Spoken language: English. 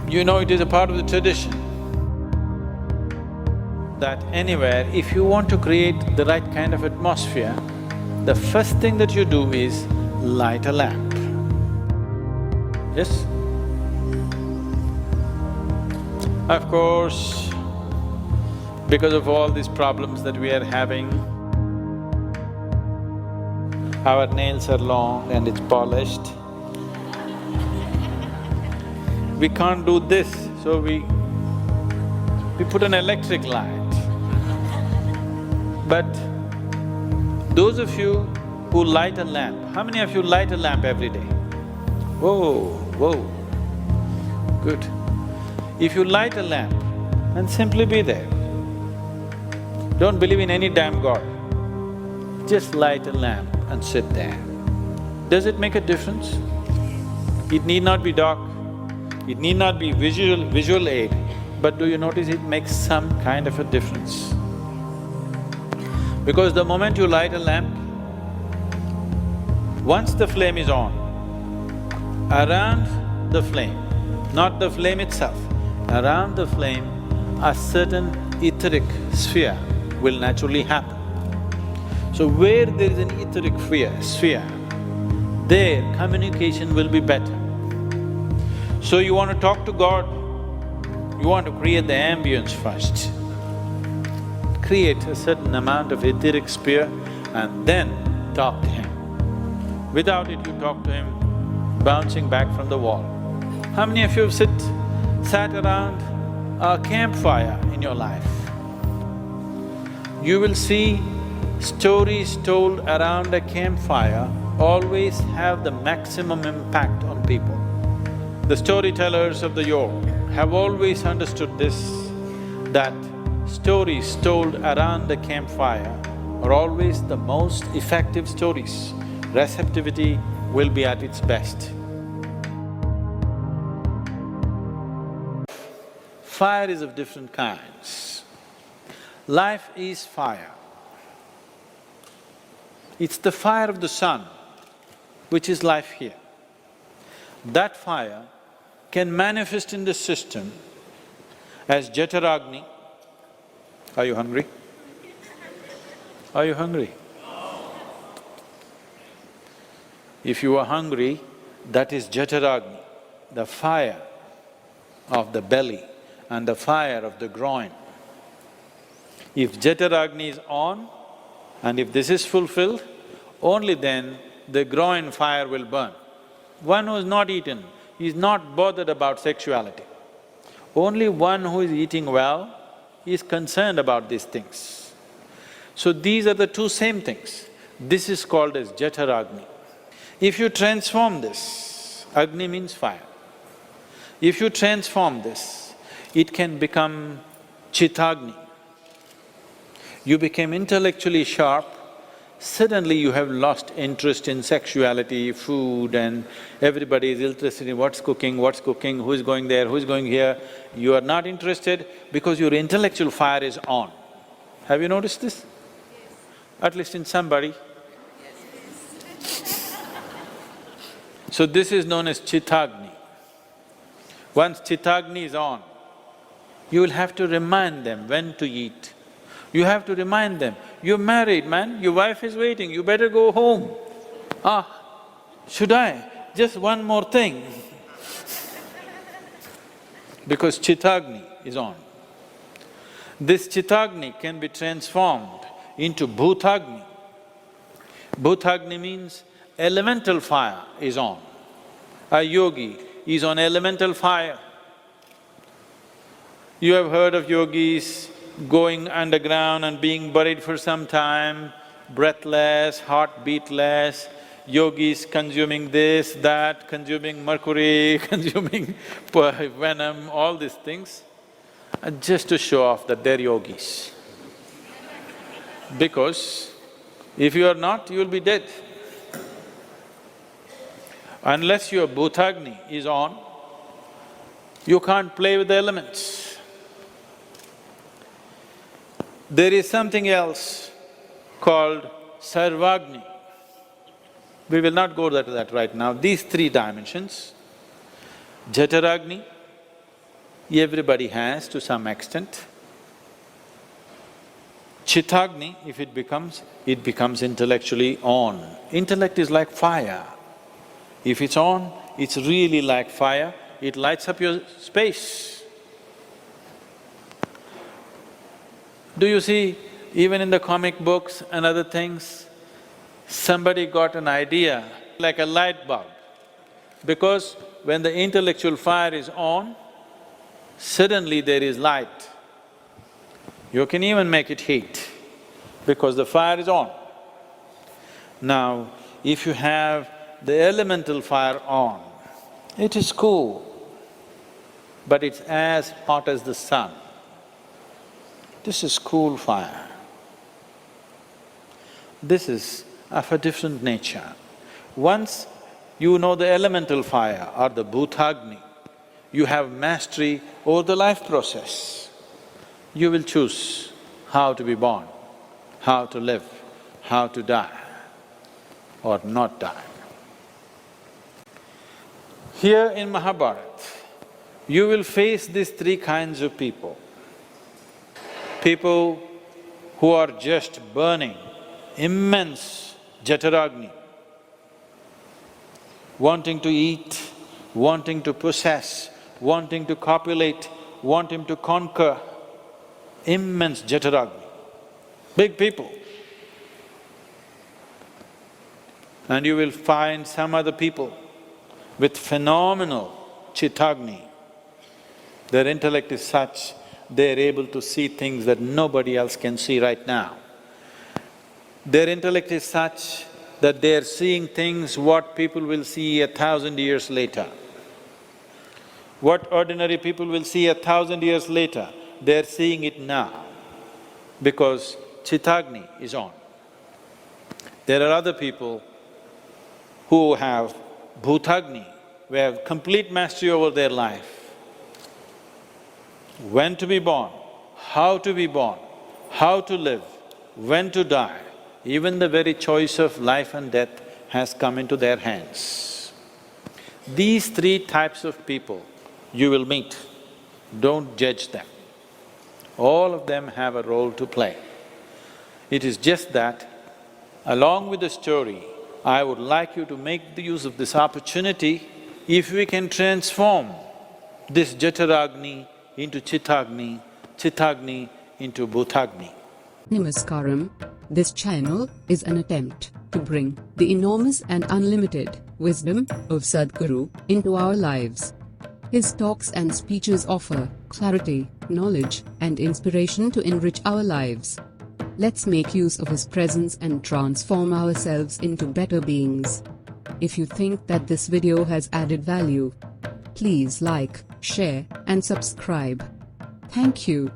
You know, it is a part of the tradition that anywhere, if you want to create the right kind of atmosphere, the first thing that you do is light a lamp. Yes? Of course, because of all these problems that we are having, our nails are long and it's polished. We can't do this, so we put an electric light. But those of you who light a lamp, how many of you light a lamp every day? Whoa, whoa, good. If you light a lamp and simply be there, don't believe in any damn god, just light a lamp and sit there. Does it make a difference? It need not be dark, it need not be visual aid, but do you notice it makes some kind of a difference? Because the moment you light a lamp, once the flame is on, around the flame, not the flame itself, around the flame, a certain etheric sphere will naturally happen. So where there is an etheric sphere, there communication will be better. So you want to talk to God, you want to create the ambience first. Create a certain amount of etheric sphere and then talk to Him. Without it, you talk to Him bouncing back from the wall. How many of you have sat around a campfire in your life? You will see stories told around a campfire always have the maximum impact on people. The storytellers of the yoga have always understood this, that stories told around the campfire are always the most effective stories. Receptivity will be at its best. Fire is of different kinds. Life is fire. It's the fire of the sun which is life here. That fire can manifest in the system as Jataragni. Are you hungry? Are you hungry? If you are hungry, that is Jataragni, the fire of the belly and the fire of the groin. If Jataragni is on and if this is fulfilled, only then the groin fire will burn. One who is not eaten is not bothered about sexuality. Only one who is eating well is concerned about these things. So these are the two same things. This is called as Jataragni. If you transform this, Agni means fire. If you transform this, it can become Chittagni. You became intellectually sharp, suddenly you have lost interest in sexuality, food, and everybody is interested in what's cooking, who is going there, who is going here. You are not interested because your intellectual fire is on. Have you noticed this? At least in somebody. So this is known as Chittagni. Once Chittagni is on, you will have to remind them when to eat. You have to remind them, you're married, man, your wife is waiting, you better go home. Should I? Just one more thing. Because Chittagni is on. This Chittagni can be transformed into Bhutagni. Bhutagni means elemental fire is on. A yogi is on elemental fire. You have heard of yogis going underground and being buried for some time, breathless, heartbeatless, yogis consuming this, that, consuming mercury, consuming venom, all these things, just to show off that they're yogis. Because if you are not, you will be dead. Unless your Bhutagni is on, you can't play with the elements. There is something else called Sarvagni. We will not go to that right now. These three dimensions, Jataragni, everybody has to some extent. Chittagni, if it becomes intellectually on. Intellect is like fire. If it's on, it's really like fire, it lights up your space. Do you see, even in the comic books and other things, somebody got an idea like a light bulb. Because when the intellectual fire is on, suddenly there is light. You can even make it heat because the fire is on. Now, if you have the elemental fire on, it is cool, but it's as hot as the sun. This is cool fire. This is of a different nature. Once you know the elemental fire or the Bhutagni, you have mastery over the life process. You will choose how to be born, how to live, how to die or not die. Here in Mahabharat, you will face these three kinds of people. People who are just burning immense jataragni, wanting to eat, wanting to possess, wanting to copulate, wanting to conquer, immense jataragni, big people. And you will find some other people with phenomenal chittagni. Their intellect is such, they're able to see things that nobody else can see right now. Their intellect is such that they're seeing things what people will see 1,000 years later. What ordinary people will see 1,000 years later, they're seeing it now because chittagni is on. There are other people who have bhutagni, who have complete mastery over their life. When to be born, how to be born, how to live, when to die, even the very choice of life and death has come into their hands. These three types of people you will meet, don't judge them. All of them have a role to play. It is just that, along with the story, I would like you to make the use of this opportunity. If we can transform this jataragni into chittagni, chittagni into bhutagni. Namaskaram. This channel is an attempt to bring the enormous and unlimited wisdom of Sadhguru into our lives. His talks and speeches offer clarity, knowledge, and inspiration to enrich our lives. Let's make use of his presence and transform ourselves into better beings. If you think that this video has added value, please like, share, and subscribe. Thank you.